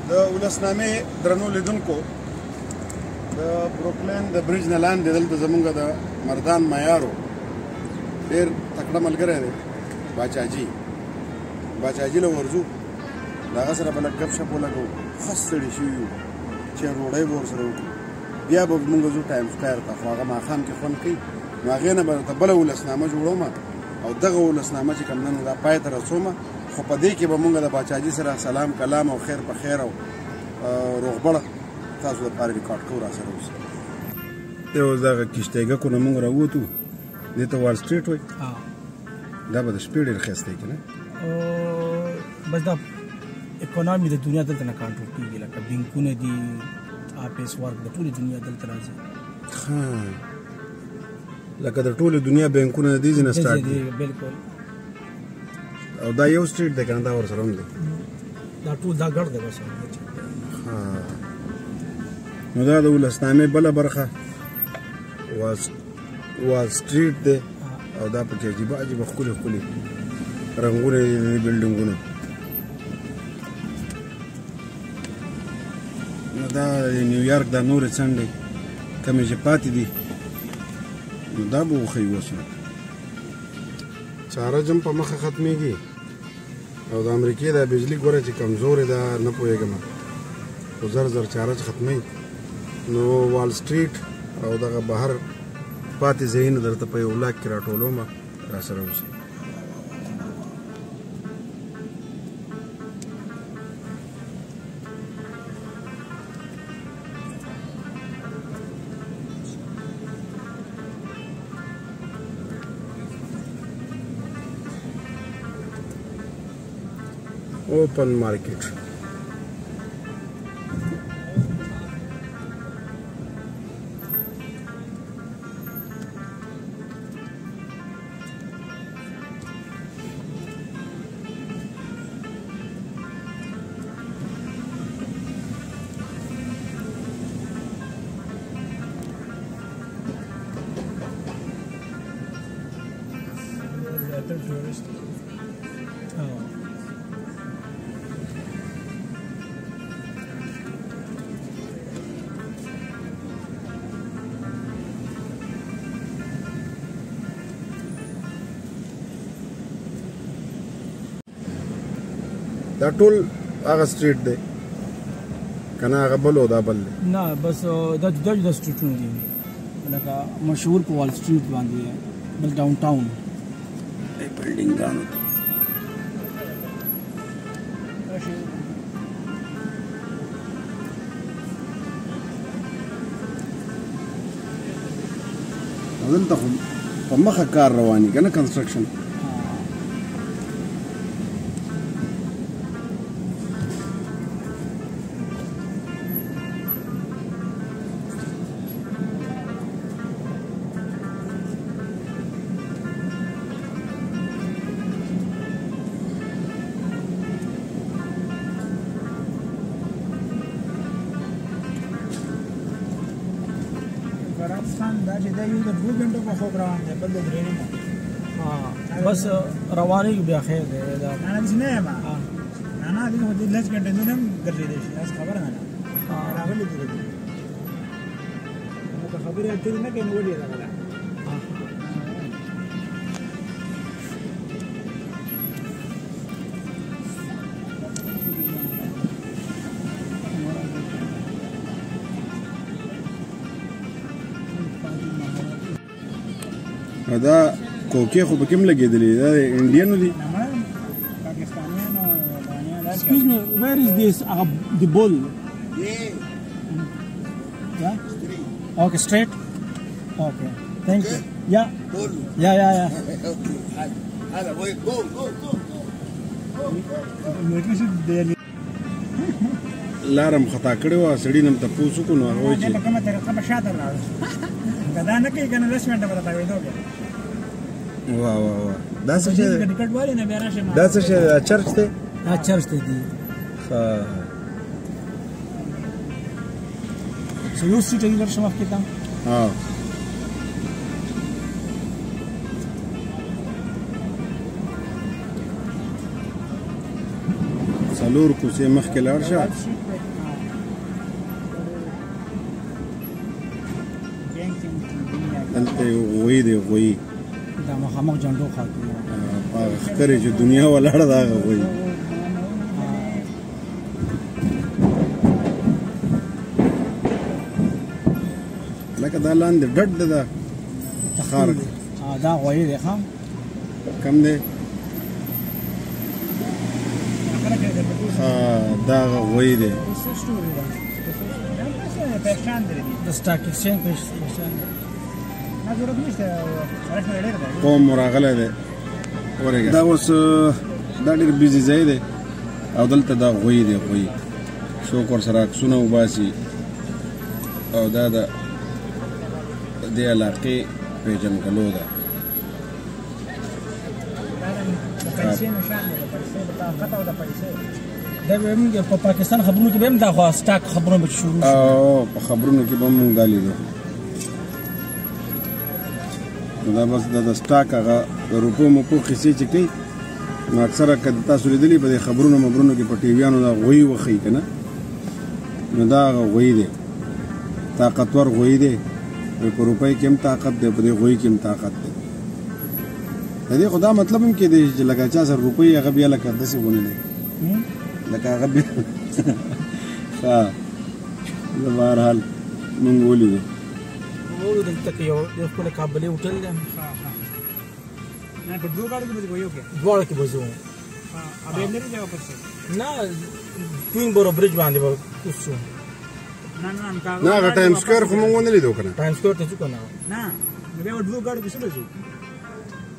د ولسنامې درنو لیدونکو د بروکلین د برج نه لاندې دلته زمونږ د مردان معیارو ډېر تکړه ملګری دی باچاجي له ورځو د هغه سره به لږ ګپ شپ ولګوو ښه ستړي شوي یو چې روډۍ به ورسره وکړو بیا به مونږ ځو ټایم سکویر ته خو هغه ماښام کې خوند کوي نو هغې نه به درته بله ولسنامه جوړوم او دغه ولسنامه چې کوم نن دا پای ته رسوم خو په دې کې به مونږ د باچاجي سره سلام کلام او خیر په خیر او روغبړه تاسو لپاره ریکارډ کوو را سره اوسئ یو دغه کشتیګکو نه مونږ راووتو دې ته وال سټریټ وایي دا به د شپې ډېر ښایسته که نه بس دا اکونامي د دنیا دلته نه کنټرول کېږي لکه بینکونه دي آفیس ورک د ټولې دنیا دلته راځي لکه د ټولې دنیا بینکونه د دې ځای نه سټارټ دي بلکل او دا یو سټریټ دی که نه دا ورسره هم دی دا ټول دا ګډ دی بس نو دا د ولسنامې بله برخه وال سټریټ دی او دا پکې عجیبه عجیبه ښکلي ښکلي رنګونه دي د دې بلډینګونو نو دا د نیویارک دا نورې څنډې کمې چې پاتې دي نو دا به وښیي اوس نو چارج هم په مخه ختمېږي او د امریکې دا بجلي ګوره چې کمزورې ده نه پوهېږم خو زر زر چارج ختموي نو وال سټریټ او دغه بهر پاتې ځایونه درته په یو ولاګ کې راټولوم را سره اوسئ open market دا ټول هغه سټریټ دی که نه هغه بل او دا بل دی نه بس دا جدا جدا سټریټونه دي لکه مشهور په وال سټریټ باندې بل ډاون ټاون بلډینګانو دلته خو په مخه کار روان وي که نه کنسټرکشن دا چې دا یو د 2 غنټو په خوب روان دی بل د 3 نه بس روانېږي بیا خیر دی دا نه داسې نه یم نه دې خو دې لس غنټې نور هم ګرځېدی شي داسې خبره نه ده راغلي دي نو که خبرې اترې نه کوي نو ولې راغله دا کوکې خو پکې هم لګېدلې دا د انډینو دي Excuse me, where is this the bull? Yeah? Okay, straight? Okay, thank you. Yeah. Bull. Yeah. Okay. Hala, boy, go. لارم خطا کړې وه سړي نه م تپوس وکړو نو هغه وایي چې په کومه طریقه به شاته ولاړو که دا نه کوي که نه 10 منټه به راته تاوېدو که واه دا څه شی دی ټکټ والي نه بیا راشم دا څه شی دی دا چرچ دی دا چرچ دی څه یو سیټ یې ورشم مخکې ته څلور کوڅې مخکې لاړ شه دلته غوی دی غوی دا مخامخ جنډو خاطر هغه ښکاري چې دنیا ولاړه ده هغه غوی لکه دا لاندې ډډ ده خار دا غوی دی ښه کم دی دا غوی دی د سټاک ایکسچینج قوم راغلی دی ورېږه دا اوس دا ډېر بیزي ځای دی او دلته دا غوی دی غوی څوک ورسره عکسونه وباسي او دا د دې علاقې پیژنګلو ده دا به موږ په پاکستان خبرونو کې به هم دا خو سټاک خبرونه به شروع شي او په خبرونو کې به هم موږ دا لیدو نو دا بس د سټاک هغه د روپو موپو قیسې چې کوي نو اکثره که تاسو لیدلي په دې خبرونو مبرونو کې په ټیویانو دا غوی وښیي که نه نو دا هغه غوی دی طاقتور غوی دی په روپۍ کې هم طاقت دی په دې غوی کې هم طاقت دی د دې خو دا مطلب هم کېدی چې لکه چا سره روپۍ هغه بیا لکه داسې ونه دی لکه هغه بیا ښه زه بهرحال مونږ ولیدو دلته کې یو ښکلی کابلي هوټل دی په دواړو کې به ځو نه کوین بورو برج باندې به کوز شو نه هغه ټایم سکویر خو مونږ ونه لیدو که نه ټایم سکویر ته ځو که نه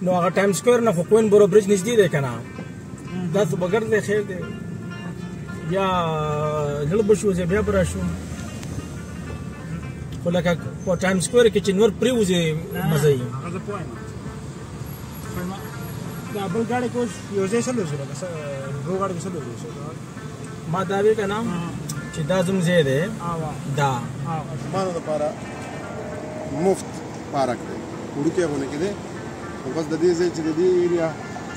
نو هغه ټایم سکویر نه خو کوین بورو برج نږدې دی که نه دا څه به ګرد دی خیر دی بیا زړه به شو بیا به راشو خو لکه په ټایم سکویر کې چې نور پرېوځي مزه یي دا بل ګاډی کې اوس یو ځای څه لوځو لکه دوه ګاډي کې څه لوځو ما دا وی که نه چې دا زموږ ځای دی دا ماشومانو دپاره مفت پارک دی وړوکی غونې کې دی نو بس د دې ځای چې د دې ایریا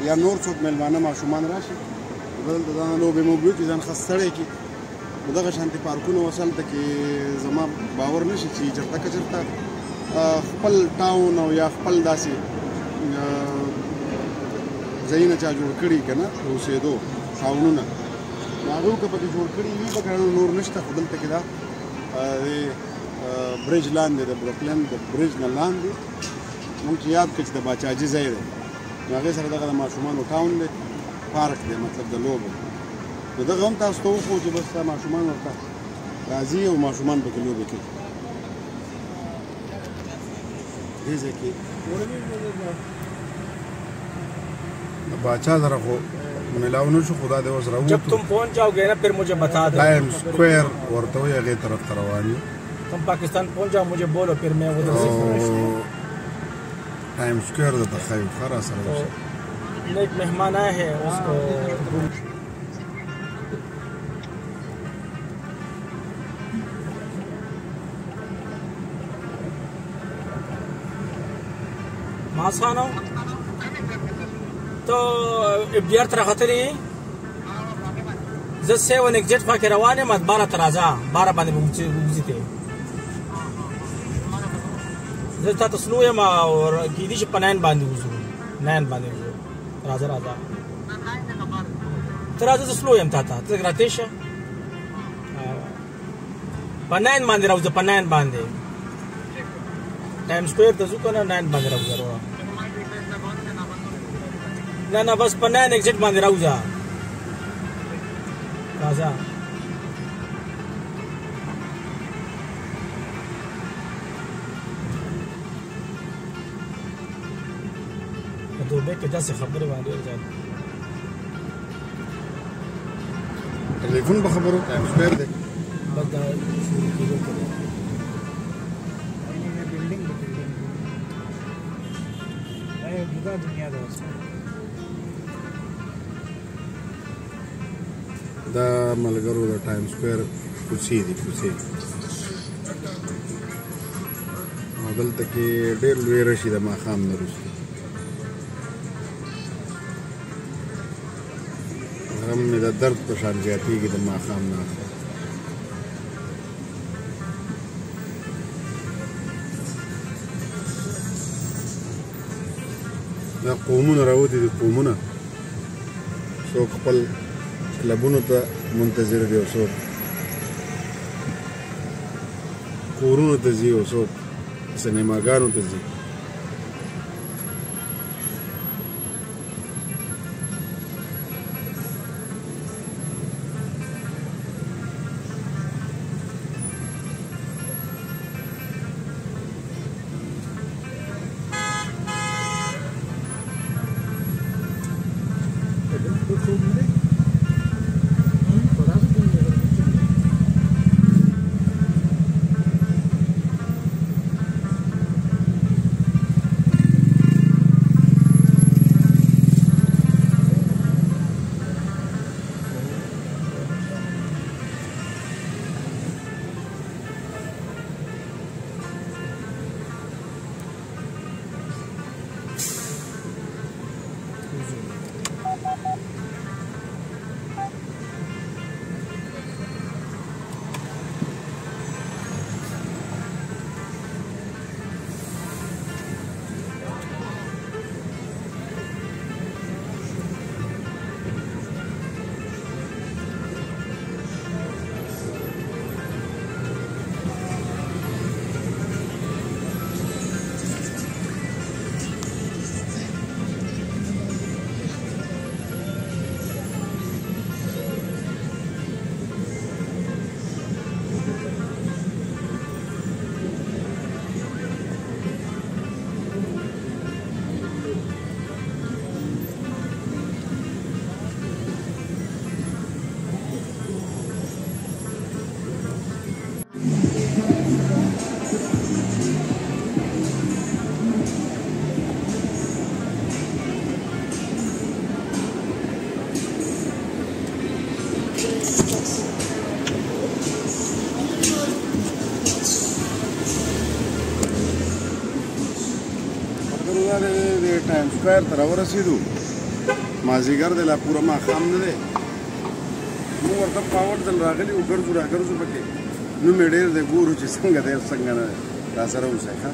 یا نور څوک میلمانه ماشومان راشي دلته دا لوبې موبې وکړي ځان ښه ستړی کړي نو دغه شانتې پارکونه اوس هلته کې زما باور نه شي چې چېرته که چېرته خپل ټاون او یا خپل داسې ځایونه چا جوړ کړي که نه د اوسېدو ټاونونه نو هغه که پکې جوړ کړي وي به که نور نشته خو دلته کې دا برج لاندې د بروکلین د برج نه لاندې مونږ چې یاد کړو چې د باچاجي ځای دی نو هغې سره دغه د ماشومانو ټاون دی پارک دی مطلب د لوبو نو دغه هم تاسو ته وښو چې بس دا ماشومان ورته راځي او ماشومان پکې لوبې کوي دې ځای کې د باچا سره خو ملاو نه شو خدا دې اوس راووتو جب تم پہنچ جاؤ گے نا پھر مجھے بتا دو ٹائم سکوئر ورته وایي هغې طرف ته روان یو تم پاکستان پہنچ جاؤ مجھے بولو پھر میں ادھر سے ٹائم سکوئر درته ښایو ښه راسره اوسه ایک مہمان آئے ہیں اس کو ماسانو تو ابدیار تر خطرې زه 7 ایگزیټ پاکې روان یم 12 ته راځه 12 باندې وځي ته زه تاسو سلو یم او کېدی چې په 9 باندې وځو 9 باندې وځو راځه ته راځه زه سلو یم ته راته شه په 9 باندې راوځه په 9 باندې ټایم سکوئر ته ځو که نه 9 باندې راوځه نه بس په 9 ایگزیټ باندې راوځه راځه په دوبۍ کې داسې خبرې باندې زیات ټلیفون به خبرو ټایم سکوئر دی بس دا شروع کېدو کې دی دا یو جدا دنیا ده دا ملګرو د ټایم سکوئر کوڅې دي کوڅې او دلته کې ډېر لوی رش د ماښام نه وروسته غم مې د درد په شان زیاتېږي د ماښام نه دا قومونه راوتي دي قومونه څوک خپل کلبونو ته منتظر دي او څوک کورونو ته ځي او څوک سینماګانو ته ځي ټایم سکویر ته راورسېدو مازدیګر دی لا پوره ماښام نه دی موږ ورته پاوټ ځل راغلي وو ګرځو راګرځو پکې نوم یې ډېر دی ګورو چې څنګه دی څنګه نه دی راسره اوسئ ښه